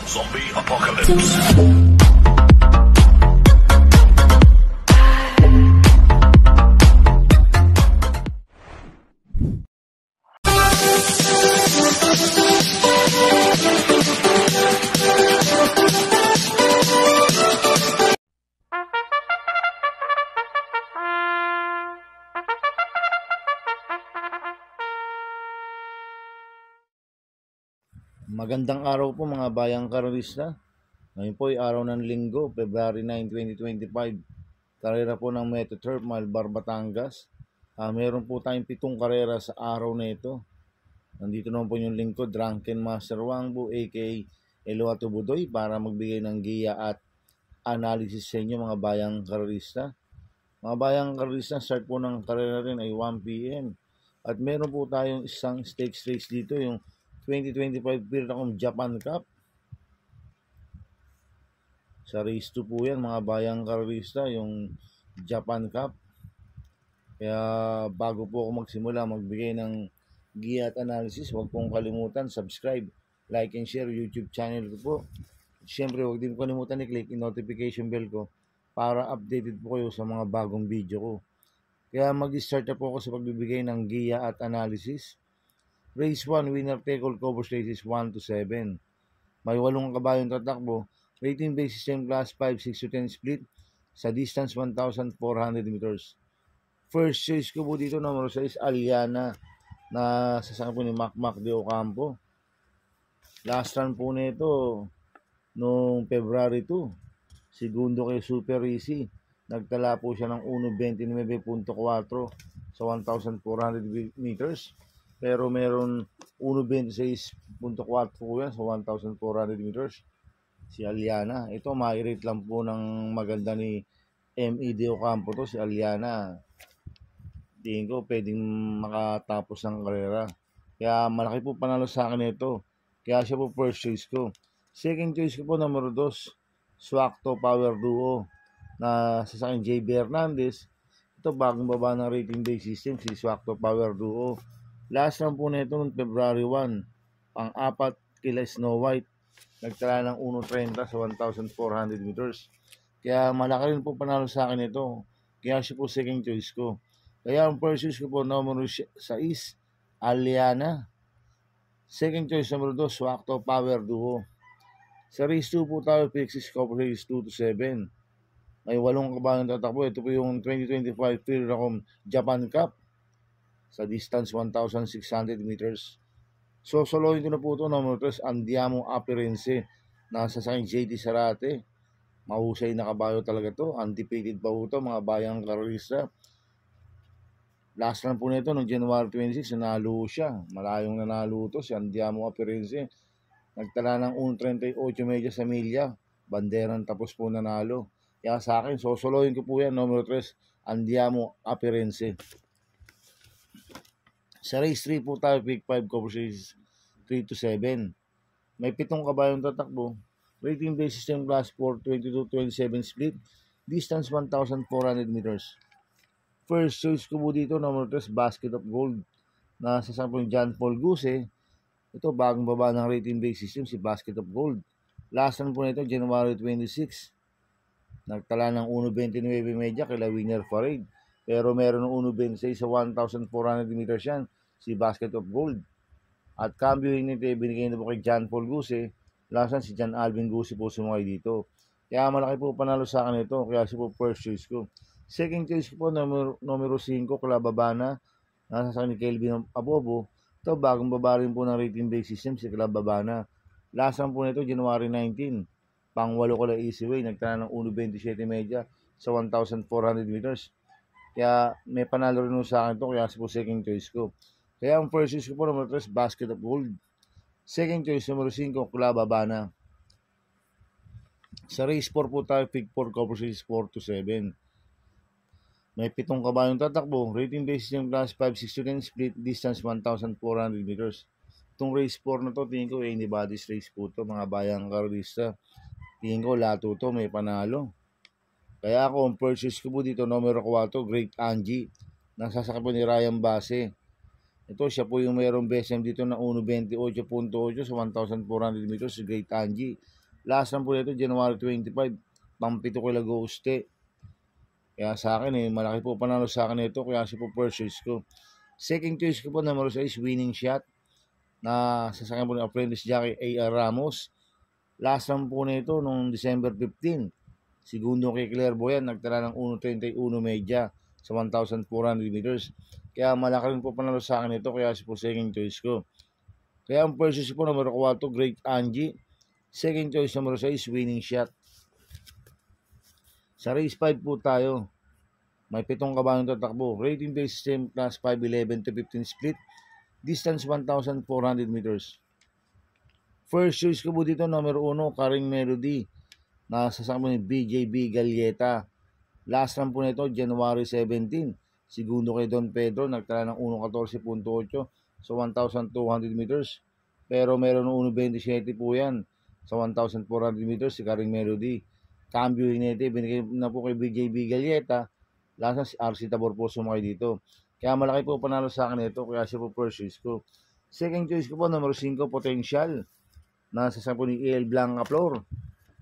Zombie Apocalypse. Magandang araw po mga bayang karerista. Ngayon po ay araw ng Linggo, February 9, 2025. Karera po ng Metro Turf, Malbar, Batangas. Meron po tayong 7 karera sa araw na ito. Nandito naman po yung lingkod, Drunken Master Wangbu, aka Eloato Budoy, para magbigay ng giya at analysis sa inyo mga bayang karerista. Mga bayang karerista, start po ng karera rin ay 1 PM. At meron po tayong isang stakes race dito, yung 2025 Piracom Japan Cup. Sa race 2 po yan mga bayang karerista, yung Japan Cup. Kaya bago po ako magsimula magbigay ng giya at analysis, huwag pong kalimutan subscribe, like and share YouTube channel ko po. Siyempre huwag din kalimutan i-click yung notification bell ko para updated po kayo sa mga bagong video ko. Kaya mag-start na po ako sa pagbibigay ng giya at analysis. Race 1, winner take all covers races 1 to 7. May 8 kabayong tatakbo. Rating based system class 5, 6 to 10 split sa distance 1,400 meters. First choice ko po dito, number 6, Aliana, na sasama po ni Mac de Ocampo. Last run po nito noong February 2. Segundo kay Super Easy. Nagtala po siya ng 1.29.4 sa 1,400 meters. Pero meron 1.26.4 po yan sa 1,400 meters. Si Aliana. Ito, ma-rate lang po ng maganda ni M.E. Ocampo to, si Aliana. Tingin ko pwedeng makatapos ng karera. Kaya malaki po panalo sa akin ito. Kaya siya po first choice ko. Second choice ko po, number 2, Swakto Power Duo na sa akin JB Hernandez. Ito, bagong baba ng rating based system, si Swakto Power Duo. Last run po nito noong February 1, pang-4 kila Snow White. Nagtala ng 1.30 sa 1,400 meters. Kaya malaki rin po panalo sa akin ito. Kaya siya po second choice ko. Kaya ang first choice ko po, number 6, Aliana. Second choice, number 2, Swakto Power Duo. Sa race 2 po tayo, Pixis Cover Race 2 to 7. May 8 kabayong tatakbo. Ito po yung 2025 Piracom Japan Cup sa distance 1,600 meters. So, soloin ko na po ito, number 3, Andiamo Appearance, nasa sa JD Sarate. Mahusay na kabayo talaga to. Undefeated pa po ito, mga bayang karerista. Last run po nito, noong January 26, nanalo siya. Malayong nanalo to, si Andiamo Appearance. Nagtala ng 1.38 medya sa milya. Banderan tapos po nanalo. Kaya sa akin, so soloin ko po yan, number 3, Andiamo Appearance. Sa race 3 po tayo, pick 5 covers races 3 to 7. May 7 kabayong tatakbo. Rating based system class 4, 22-27 split. Distance 1,400 meters. First choice ko po dito, number 3, Basket of Gold. Na sasama po yung John Paul Guse. Ito, bagong baba ng rating based system, si Basket of Gold. Last run po nito, January 26. Nagtala ng 1.29 medya kila Winner Parade. Pero meron ng 1.26 sa 1,400 meters yan, si Basket of Gold. At cambio nito, binigay na po kay John Paul Guse. Last run, si John Alvin Guse po sumukay dito. Kaya malaki po panalo sa akin ito, kaya siya po first choice ko. Second choice ko po, numero 5, Calababana. Nasa sa akin ni Kelvin Abobo. Ito, bagong baba rin po ng rating based system, si Calababana. Last run po nito, January 19. Pang-8 ko lang easy way. Nagtala ng 1.27 medya sa 1,400 meters. Kaya may panalo rin sa akin ito, kaya siya po second choice ko. Kaya ang first choice ko po, number 3, Basket of Gold. Second choice, numero 5, Calababana. Sa race 4 po tayo, pick 4 covers race 4 to 7. May 7 kabayong tatakbo. Rating based yung class 5, 6 to 10 split. Distance 1,400 meters. Itong race 4 na to, tingin ko anybody's race po to, mga bayang karerista. Tingin ko lato to, may panalo. Kaya ako, ang purchase ko po dito, numero 4, Great Angie. Nasasakay po ni Ryan Base. Ito, siya po yung mayroong BSM dito na 1.28.8 sa 1,400 meters, si Great Angie. Last run po nito, January 25, pampito kila Guste. Kaya sa akin malaki po panalo sa akin ito, kaya siya po first choice ko. Second choice ko po, number 6, Winning Shot, na sasakyan po ng Apprentice Jockey A.R. Ramos. Last run po nito nung December 15, segundo kay Clairvoyant, nagtala ng 1.31 media sa 1,400 meters. Kaya malaki rin po panalo sa akin ito, kaya siya po second choice ko. Kaya ang first choice po, number 4, Great Angie. Second choice, number 6, Winning Shot. Sa race 5 po tayo, may 7 kabayong tatakbo. Rating based system, class 5, 11 to 15 split. Distance 1,400 meters. First choice ko po dito, number 1, Karing Melody, na sasama ni BJB Galleta. Last run po nito, January 17. Segundo kay Don Pedro, nagtala ng 1.14.8 sa 1,200 meters. Pero meron ng 1.27 po yan sa 1,400 meters si Karing Melody. Cambio hinete, binigay na po kay BJB Galleta. Last si RC Tabor po sumakay dito. Kaya malaki po panalo sa akin ito, kaya siya po first choice ko. Second choice ko po, number 5, Potential, na sasama ni El Blanca Flor.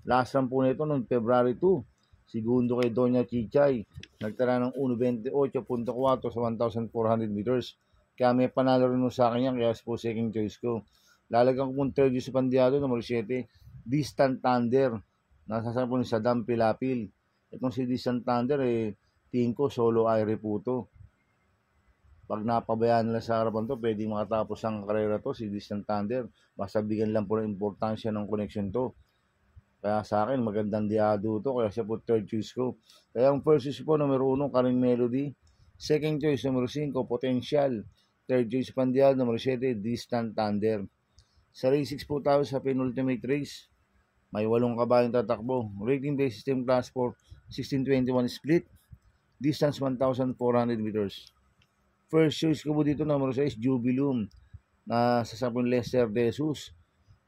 Last run po nito noong February 2. Segundo kay Doña Chichay, nagtala ng 1.28.4 sa 1,400 meters. Kaya may panalo rin sa akin yan, kaya po second choice ko. Lalagyan ko pong third choice sa pandiado, number 7, Distant Thunder, nasasama po ni Saddam Pilapil. Itong si Distant Thunder, tingin ko solo aire po to. Pag napabayaan nila sa harapan to, pwede makatapos ang karera to, si Distant Thunder. Basta bigyan lang po ng importansya ng connection to. Kaya sa akin, magandang diado to, kaya siya po third choice ko. Kaya ang first choice po, number 1, Karing Melody. Second choice, number 5, Potential. Third choice pandiado, number 7, Distant Thunder. Sa race 6 po tayo sa penultimate race. May 8 kabayong tatakbo. Rating based system, class 4, 16-21 split. Distance 1,400 meters. First choice ko po dito, number 6, Jubilum, na sasapon Lester De Jesus.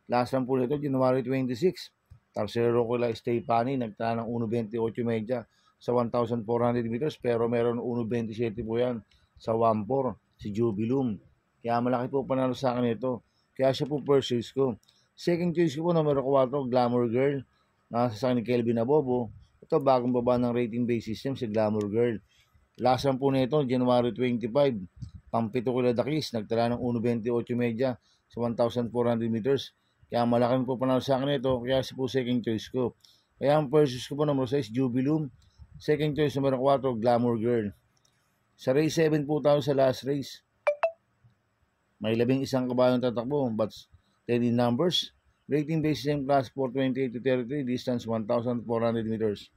Last run po nito, January 26. Tarsero ko lang Stefani, nagtala ng 1.28 media sa 1,400 meters, pero meron 1.27 po yan sa 1.4, si Jubilum. Kaya malaki po panalo sa akin ito. Kaya siya po first choice ko. Second choice ko po, number 4, Glamour Girl, na sa ni Kelvin Abobo. Ito, bagong baba ng rating based system, si Glamour Girl. Last run po nito, January 25. Pampito kila Dakis, nagtala ng 1.28 media sa 1,400 meters. Kaya malaki po panalo sa akin ito, kaya siya po second choice ko. Kaya ang first choice ko po, number 6, Jubilum. Second choice, number 4, Glamour Girl. Sa race 7 po tayo sa last race. May 11 kabayong tatakbo, but 10 numbers. Rating based system, class 4, 28 to 33, distance 1,400 meters.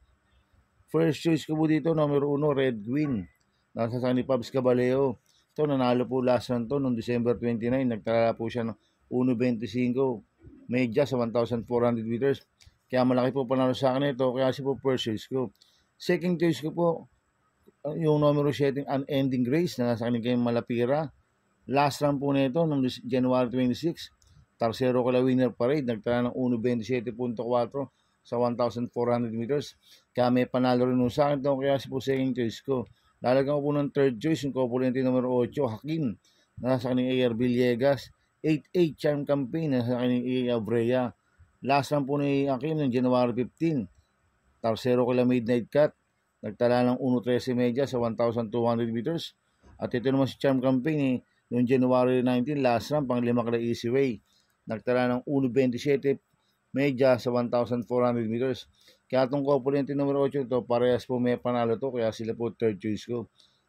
First choice ko po dito, number 1, Red Queen, nasa sa ni Pabs Caballeo. Ito, nanalo po last run to noong December 29. Nagtala po siya ng 1.25 media sa 1,400 meters. Kaya malaki po panalo sa akin ito, kaya siya po first choice ko. Second choice ko po, yung numero 7, Unending Grace, na nasa kay Malapira. Last run po nito noong January 26. Tarsero kala Winner Parade, nagtala ng 1.27.4 sa 1,400 meters. Kaya may panalo rin sa akin ito, kaya siya po second choice ko. Lalagyan ko po ng third choice, yung kopulente numero 8, Hakim, na nasa kanyang A.R. Villegas. 8-8 charm campaign, na nasa kanyang A.R. Brea. Last run po ni Hakim ng January 15. Tarsero kala Midnight Cut, nagtala ng 1.13 media sa 1,200 meters. At ito naman si charm campaign noong January 19, last run, pang 5 kala Easy Way. Nagtala ng 1.27 media sa 1,400 meters. Kaya itong kopulente numero 8 ito, parehas po may panalo to, kaya sila po third choice ko.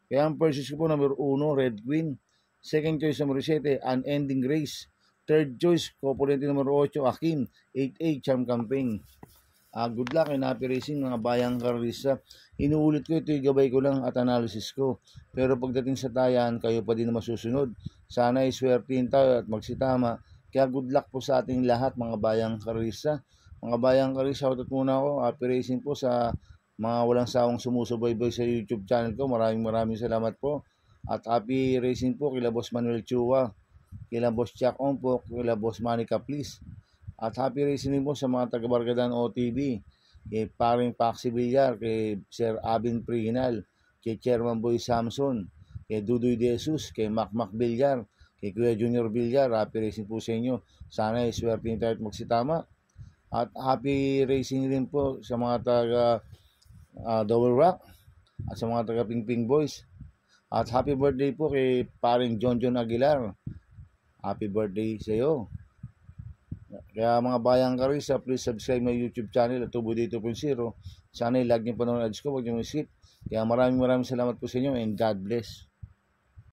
Kaya ang first choice ko po, number 1, Red Queen. Second choice, numero 7, Unending Grace. Third choice, kopulente numero 8, Hakim. 8-8 charm campaign. Good luck in Happy Racing, mga bayang karista. Inuulit ko ito, gabay ko lang at analysis ko. Pero pagdating sa tayan, kayo pa din na masusunod. Sana iswertihin tayo at magsitama. Kaya good luck po sa ating lahat, mga bayang karista. Mga bayang karista, shoutout muna ako. Happy Racing po sa mga walang sawang sumusubaybay sa YouTube channel ko. Maraming salamat po. At Happy Racing po kila Boss Manuel Chua, kila Boss Jack Ompok, kila Boss Manica Please. At Happy Racing po sa mga taga-Barkadan OTV, kay Paring Paxi Villar, kay Sir Abin Prihinal, kay Chairman Boy Samson, kay Dudoy De Jesus, kay Mac Villar, kay Kuya Junior Villar. Happy Racing po sa inyo. Sana iswertihin tayo at magsitama. At happy racing rin po sa mga taga Double Rock at sa mga taga Pingping Boys. At happy birthday po kay paring John Aguilar. Happy birthday sa iyo. Kaya mga bayang karisa, please subscribe my YouTube channel at Tubo Dito 2.0. Sana i-like niyo pa ng ads ko, huwag niyo skip. Kaya maraming salamat po sa inyo and God bless.